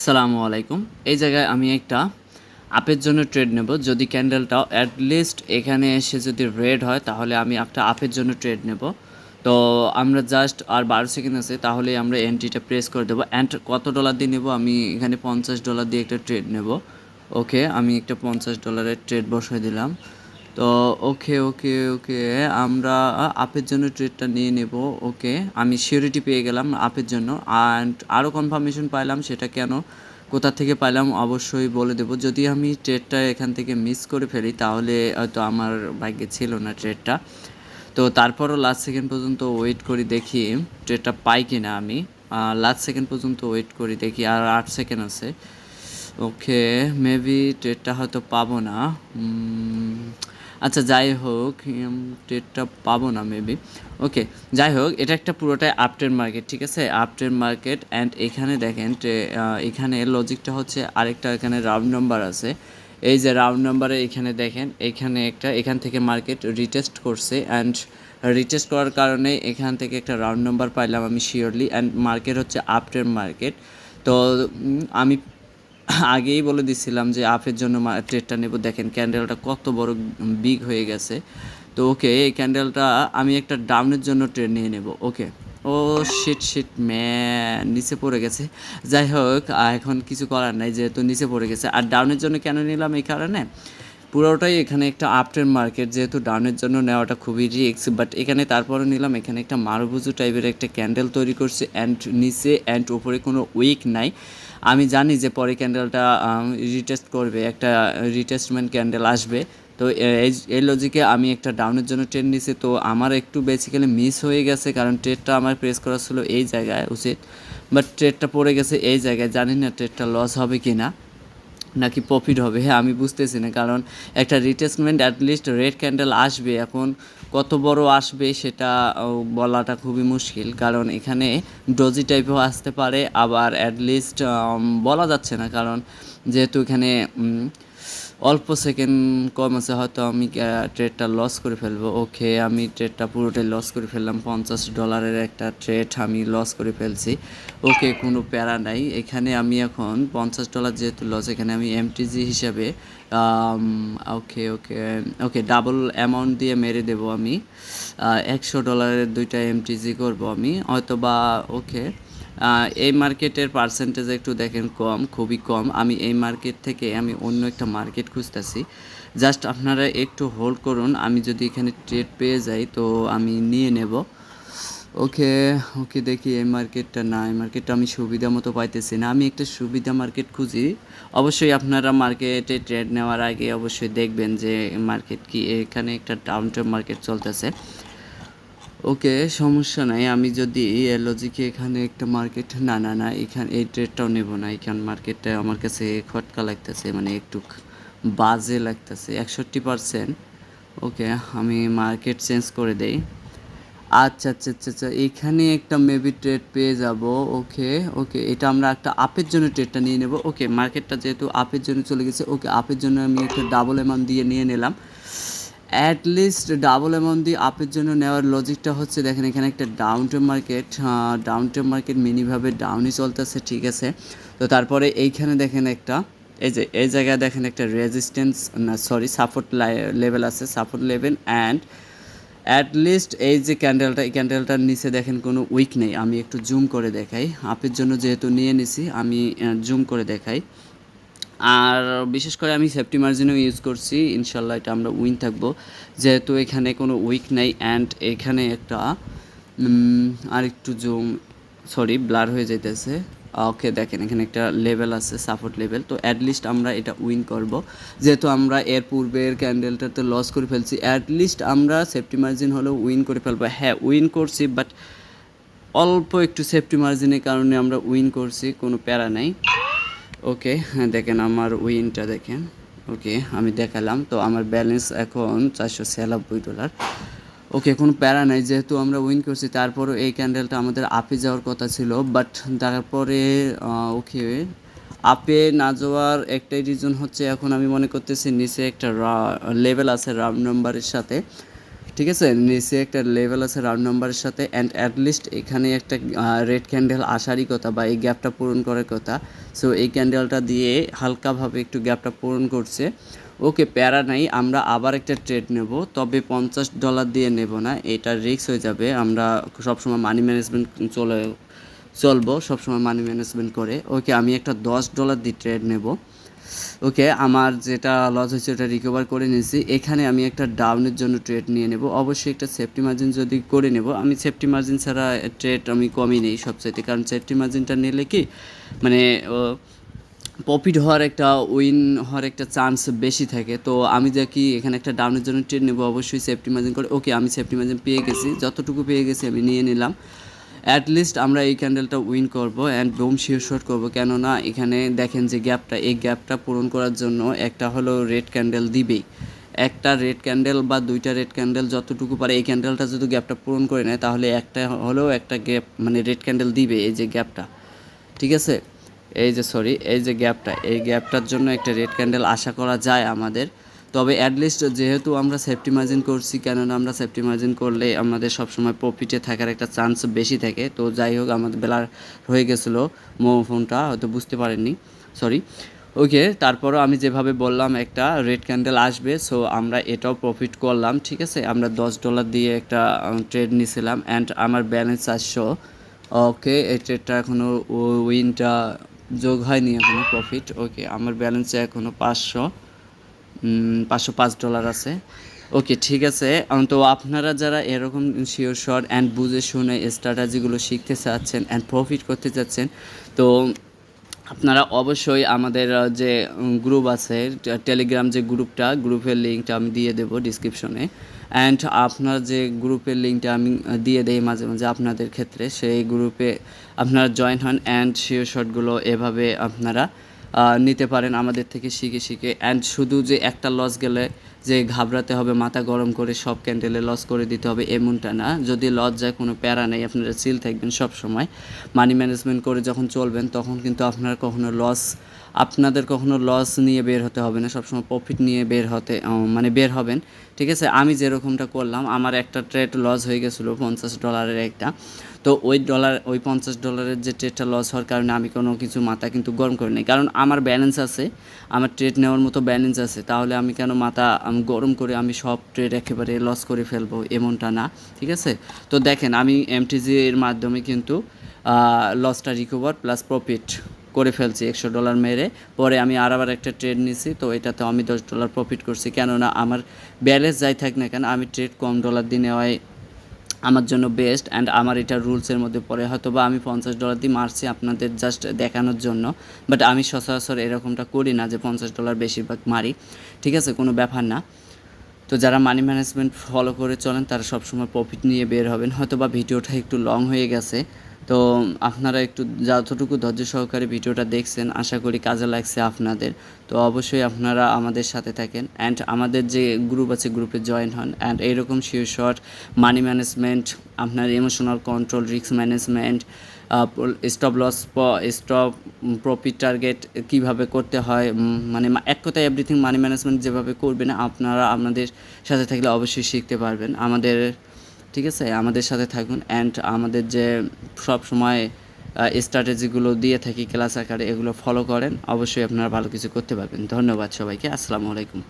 আসসালামু আলাইকুম। এই জায়গায় আমি একটা আপের জন্য ট্রেড নেব। যদি ক্যান্ডেলটাও এট লিস্ট এখানে এসে যদি রেড হয় তাহলে আমি একটা আপের জন্য ট্রেড নেব। তো আমরা জাস্ট আর 12 সেকেন্ড আছে, তাহলেই আমরা এন্ট্রিটা প্রেস করে দেবো। অ্যান্ড কত ডলার দিয়ে নেব? আমি এখানে $50 দিয়ে একটা ট্রেড নেব। ওকে, আমি একটা $50 ট্রেড বসায় দিলাম। তো ওকে ওকে ওকে আমরা আপের জন্য ট্রেডটা নিয়ে নেব। ওকে, আমি সিওরিটি পেয়ে গেলাম আপের জন্য। অ্যান্ড আরও কনফার্মেশন পাইলাম, সেটা কেন কোথা থেকে পাইলাম অবশ্যই বলে দেবো। যদি আমি ট্রেডটা এখান থেকে মিস করে ফেলি তাহলে হয়তো আমার ভাগ্যে ছিল না ট্রেডটা। তো তারপরও লাস্ট সেকেন্ড পর্যন্ত ওয়েট করি, দেখি ট্রেডটা পাই কি না। আমি লাস্ট সেকেন্ড পর্যন্ত ওয়েট করি, দেখি আর 8 সেকেন্ড আছে। ওকে, মেবি ট্রেডটা হয়তো পাবো না। আচ্ছা যাই হোক, ট্রেডটা পাবো না মেবি। ওকে যাই হোক, এটা একটা পুরোটাই আপট্রেন্ড মার্কেট, ঠিক আছে? Uptrend market. অ্যান্ড এখানে দেখেন এখানে লজিকটা হচ্ছে আরেকটা, এখানে রাউন্ড নাম্বার আছে। এই যে রাউন্ড নাম্বারে এখানে দেখেন, এখান থেকে মার্কেট রিটেস্ট করছে। অ্যান্ড রিটেস্ট করার কারণে এখান থেকে একটা রাউন্ড নাম্বার পাইলাম আমি শিওরলি। অ্যান্ড মার্কেট হচ্ছে আপট্রেন্ড মার্কেট। তো আমি আগেই বলে দিছিলাম যে আপের জন্য ট্রেডটা নেব। দেখেন ক্যান্ডেলটা কত বড় বিগ হয়ে গেছে। তো ওকে, এই ক্যান্ডেলটা আমি একটা ডাউনের জন্য ট্রেড নিয়ে নেব। ওকে, ও শিট ম্যান, নিচে পড়ে গেছে। যাই হোক, এখন কিছু করার নাই যেহেতু নিচে পড়ে গেছে। আর ডাউনের জন্য কেন নিলাম? এই কারণে পুরোটাই এখানে একটা আপট্রেন্ড মার্কেট, যেহেতু ডাউনের জন্য নেওয়াটা খুবই রিস্ক, বাট এখানে তারপরে নিলাম। এখানে একটা মারুবুজু টাইপের একটা ক্যান্ডেল তৈরি করছে, অ্যান্ড নিচে অ্যান্ড উপরে কোনো উইক নাই। আমি জানি যে পরে ক্যান্ডেলটা রিটেস্ট করবে, একটা রিটেস্টমেন্ট ক্যান্ডেল আসবে। তো এই লজিকে আমি একটা ডাউনের জন্য ট্রেড নিছি। তো আমার একটু বেসিক্যালি মিস হয়ে গেছে, কারণ ট্রেডটা আমার প্রেস করা ছিল এই জায়গায় উচিত, বাট ট্রেডটা পড়ে গেছে এই জায়গায়। জানি না ট্রেডটা লস হবে কি না, নাকি প্রফিট হবে, হ্যাঁ আমি বুঝতেছি না। কারণ একটা রিটেস্টমেন্ট অ্যাটলিস্ট রেড ক্যান্ডেল আসবে, এখন কত বড় আসবে সেটা বলাটা খুবই মুশকিল। কারণ এখানে ডোজি টাইপেও আসতে পারে, আবার অ্যাটলিস্ট বলা যাচ্ছে না। কারণ যেহেতু এখানে অল্প সেকেন্ড কম আছে, হয়তো আমি ট্রেডটা লস করে ফেলবো। ওকে, আমি ট্রেডটা পুরোটাই লস করে ফেললাম। $50 একটা ট্রেড আমি লস করে ফেলছি। ওকে, কোনো প্যারা নাই। এখানে আমি এখন $50 যেহেতু লস, এখানে আমি এমটিজি হিসাবে ওকে ওকে ওকে ডাবল অ্যামাউন্ট দিয়ে মেরে দেবো আমি। $100 দুইটা এমটিজি করবো আমি হয়তো বা। ওকে, এই মার্কেটের পার্সেন্টেজ একটু দেখেন কম, খুবই কম। আমি এই মার্কেট থেকে আমি অন্য একটা মার্কেট খুঁজতেছি। জাস্ট আপনারা একটু হোল্ড করুন, আমি যদি এখানে ট্রেড পেয়ে যাই তো আমি নিয়ে নেব। ওকে ওকে, দেখি এই মার্কেটটা না, এই মার্কেটটা আমি সুবিধা মতো পাইতেছি না। আমি একটা সুবিধা মার্কেট খুঁজি। অবশ্যই আপনারা মার্কেটে ট্রেড নেওয়ার আগে অবশ্যই দেখবেন যে মার্কেট কি, এখানে একটা ডাউন ট্রেড মার্কেট চলতেছে। ওকে, সমস্যা নাই। আমি যদি লজিকে এখানে একটা মার্কেট, না না না, এখানে এই ট্রেডটাও নেব না। এখানে মার্কেটটা আমার কাছে খটকা লাগতেছে, মানে একটু বাজে লাগতেছে 61%। ওকে, আমি মার্কেট চেঞ্জ করে দেই। আচ্ছা আচ্ছা আচ্ছা আচ্ছা, এখানে একটা মেবি ট্রেড পেয়ে যাব। ওকে ওকে, এটা আমরা একটা আপের জন্য ট্রেডটা নিয়ে নেব। ওকে, মার্কেটটা যেহেতু আপের জন্য চলে গেছে, ওকে আপের জন্য আমি একটা ডাবল অ্যামাউন্ট দিয়ে নিয়ে নিলাম। অ্যাটলিস্ট ডাবল অ্যামাউন্ট দিয়ে আপের জন্য নেওয়ার লজিকটা হচ্ছে, দেখেন এখানে একটা ডাউন ট্রেড মার্কেট মিনিভাবে ডাউনই চলতেছে, ঠিক আছে? তো তারপরে এইখানে দেখেন একটা, এই জায়গায় দেখেন একটা রেজিস্ট্যান্স, না সরি, সাপোর্ট লেভেল আছে, সাপোর্ট লেভেল। অ্যান্ড অ্যাটলিস্ট এই যে ক্যান্ডেলটা, এই ক্যান্ডেলটার নিচে দেখেন কোনো উইক নেই। আমি একটু জুম করে দেখাই, আপের জন্য যেহেতু নিয়ে নিছি আমি জুম করে দেখাই। আর বিশেষ করে আমি সেফটি মার্জিনও ইউজ করছি, ইনশাল্লাহ এটা আমরা উইন থাকবো, যেহেতু এখানে কোনো উইক নাই। অ্যান্ড এখানে একটা আর একটু জুম, সরি ব্লার হয়ে যাইতেছে। ওকে, দেখেন এখানে একটা লেভেল আছে, সাপোর্ট লেভেল। তো অ্যাটলিস্ট আমরা এটা উইন করব, যেহেতু আমরা এর পূর্বের ক্যান্ডেলটাতে লস করে ফেলছি। অ্যাটলিস্ট আমরা সেফটি মার্জিন হলেও উইন করে ফেলবো। হ্যাঁ উইন করছি, বাট অল্প একটু সেফটি মার্জিনের কারণে আমরা উইন করছি, কোনো প্যারা নাই। ওকে, হ্যাঁ দেখেন আমার উইনটা দেখেন। ওকে, আমি দেখালাম। তো আমার ব্যালেন্স এখন $496। ওকে, কোনো প্যারা নাই, যেহেতু আমরা উইন করছি। তারপরও এই ক্যান্ডেলটা আমাদের আপে যাওয়ার কথা ছিল, বাট তারপরে ওকে, আপে না যাওয়ার একটাই রিজন হচ্ছে, এখন আমি মনে করতেছি নিচে একটা লেভেল আছে রাউন্ড নাম্বারের সাথে, ঠিক আছে, নিচে একটা লেভেল আছে রাউন্ড নাম্বারের সাথে, অ্যান্ড অ্যাটলিস্ট এখানে একটা রেড ক্যান্ডেল আসারই কথা বা এই গ্যাপটা পূরণ করার কথা। সো এই ক্যান্ডেলটা দিয়ে হালকাভাবে একটু গ্যাপটা পূরণ করছে। ওকে, প্যারা নাই, আমরা আবার একটা ট্রেড নেব, তবে $50 দিয়ে নেব না, এটা রিস্ক হয়ে যাবে। আমরা সবসময় মানি ম্যানেজমেন্ট চলবো সবসময় মানি ম্যানেজমেন্ট করে। ওকে, আমি একটা $10 দিয়ে ট্রেড নেব। ওকে, আমার যেটা লস হয়েছে ওটা রিকভার করে নিয়েছি। এখানে আমি একটা ডাউনের জন্য ট্রেড নিয়ে নেব, অবশ্যই একটা সেফটি মার্জিন যদি করে নেব। আমি সেফটি মার্জিন ছাড়া ট্রেড আমি কমই নেই সবচাইতে, কারণ সেফটি মার্জিনটা নিলে কি মানে প্রফিট হওয়ার একটা উইন হওয়ার একটা চান্স বেশি থাকে। তো আমি দেখি এখানে একটা ডাউনের জন্য ট্রেড নেব, অবশ্যই সেফটি মার্জিন করে। ওকে, আমি সেফটি মার্জিন পেয়ে গেছি, যতটুকু পেয়ে গেছি আমি নিয়ে নিলাম। অ্যাটলিস্ট আমরা এই ক্যান্ডেলটা উইন করব অ্যান্ড বুম শিওর শট করবো, কেননা এখানে দেখেন যে গ্যাপটা, এই গ্যাপটা পূরণ করার জন্য একটা হলো রেড ক্যান্ডেল দিবেই। একটা রেড ক্যান্ডেল বা দুইটা রেড ক্যান্ডেল যতটুকু পারে, এই ক্যান্ডেলটা যদি গ্যাপটা পূরণ করে নেয় তাহলে একটা হলেও একটা গ্যাপ মানে রেড ক্যান্ডেল দিবে। এই যে গ্যাপটা, ঠিক আছে, এই যে গ্যাপটা, এই গ্যাপটার জন্য একটা রেড ক্যান্ডেল আশা করা যায় আমাদের। তবে অ্যাটলিস্ট যেহেতু আমরা সেফটি মার্জিন করছি, কেননা আমরা সেফটি মার্জিন করলে আমাদের সবসময় প্রফিটে থাকার একটা চান্স বেশি থাকে। তো যাই হোক, আমাদের বেলা হয়ে গেছিলো, ফোনটা হয়তো বুঝতে পারেননি, সরি। ওকে, তারপরও আমি যেভাবে বললাম একটা রেড ক্যান্ডেল আসবে, সো আমরা এটাও প্রফিট করলাম। ঠিক আছে, আমরা $10 দিয়ে একটা ট্রেড নিয়েছিলাম অ্যান্ড আমার ব্যালেন্স 400। ওকে, এই ট্রেডটা এখনও উইনটা যোগ হয়নি এখনও প্রফিট। ওকে, আমার ব্যালেন্সে এখনও $505 আছে। ওকে, ঠিক আছে। তো আপনারা যারা এরকম শিওর শট অ্যান্ড বুঝে শুনে স্ট্র্যাটেজিগুলো শিখতে চাচ্ছেন অ্যান্ড প্রফিট করতে চাচ্ছেন, তো আপনারা অবশ্যই আমাদের যে গ্রুপ আছে টেলিগ্রাম, যে গ্রুপের লিঙ্কটা আমি দিয়ে দেবো ডিসক্রিপশনে। অ্যান্ড আপনার যে গ্রুপের লিঙ্কটা আমি দিয়ে দেই মাঝে মাঝে আপনাদের ক্ষেত্রে, সেই গ্রুপে আপনারা জয়েন হন অ্যান্ড শিওর শটগুলো এভাবে আপনারা নিতে পারেন আমাদের থেকে শিখে শিখে। অ্যান্ড শুধু যে একটা লস গেলে যে ঘাবড়াতে হবে, মাথা গরম করে সব ক্যান্ডেলে লস করে দিতে হবে এমনটা না। যদি লস যায় কোনো প্যারা নেই, আপনারা চিল থাকবেন সব সময়। মানি ম্যানেজমেন্ট করে যখন চলবেন তখন কিন্তু আপনাদের কখনো লস নিয়ে বের হতে হবে না, সবসময় প্রফিট নিয়ে বের হবেন। ঠিক আছে, আমি যেরকমটা করলাম, আমার একটা ট্রেড লস হয়ে গেছিলো $50 একটা। তো ওই $50 যে ট্রেডটা লস হওয়ার কারণে আমি কোনো কিছু মাথা কিন্তু গরম করি নাই, কারণ আমার ব্যালেন্স আছে, আমার ট্রেড নেওয়ার মতো ব্যালেন্স আছে। তাহলে আমি কেন মাথা গরম করে আমি সব ট্রেড একেবারে লস করে ফেলবো, এমনটা না। ঠিক আছে, তো দেখেন আমি এমটিজি এর মাধ্যমে কিন্তু লসটা রিকভার প্লাস প্রফিট করে ফেলছি $100 মেরে। পরে আমি আবার একটা ট্রেড নিছি, তো এটাতে আমি $10 প্রফিট করছি, কেননা আমার ব্যালেন্স যাই থাক না কেন আমি ট্রেড কম ডলার দিয়ে নেওয়াই আমার জন্য বেস্ট। অ্যান্ড আমার এটা রুলসের মধ্যে পড়ে। হয়তো বা আমি $50 দিয়ে মারছি আপনাদের জাস্ট দেখানোর জন্য, বাট আমি সচরাচর এরকমটা করি না যে $50 বেশিরভাগ মারি। ঠিক আছে, কোনো ব্যাপার না। তো যারা মানি ম্যানেজমেন্ট ফলো করে চলেন তারা সবসময় প্রফিট নিয়ে বের হবেন। হয়তো বা ভিডিওটা একটু লং হয়ে গেছে, তো আপনারা একটু যতটুকু ধৈর্য সহকারে ভিডিওটা দেখছেন আশা করি কাজে লাগছে আপনাদের। তো অবশ্যই আপনারা আমাদের সাথে থাকেন অ্যান্ড আমাদের যে গ্রুপ আছে গ্রুপে জয়েন হন। অ্যান্ড এইরকম শিওর শট, মানি ম্যানেজমেন্ট, আপনার emotional control, risk management, stop profit target কীভাবে করতে হয়, মানে এক কথায় এভরিথিং মানি ম্যানেজমেন্ট যেভাবে করবেন আপনারা আমাদের সাথে থাকলে অবশ্যই শিখতে পারবেন ঠিক আছে, আমাদের সাথে থাকুন। অ্যান্ড আমাদের যে সব সময় স্ট্র্যাটেজিগুলো দিয়ে থাকি ক্লাস আকারে, এগুলো ফলো করেন, অবশ্যই আপনারা ভালো কিছু করতে পারবেন। ধন্যবাদ সবাইকে, আসসালামু আলাইকুম।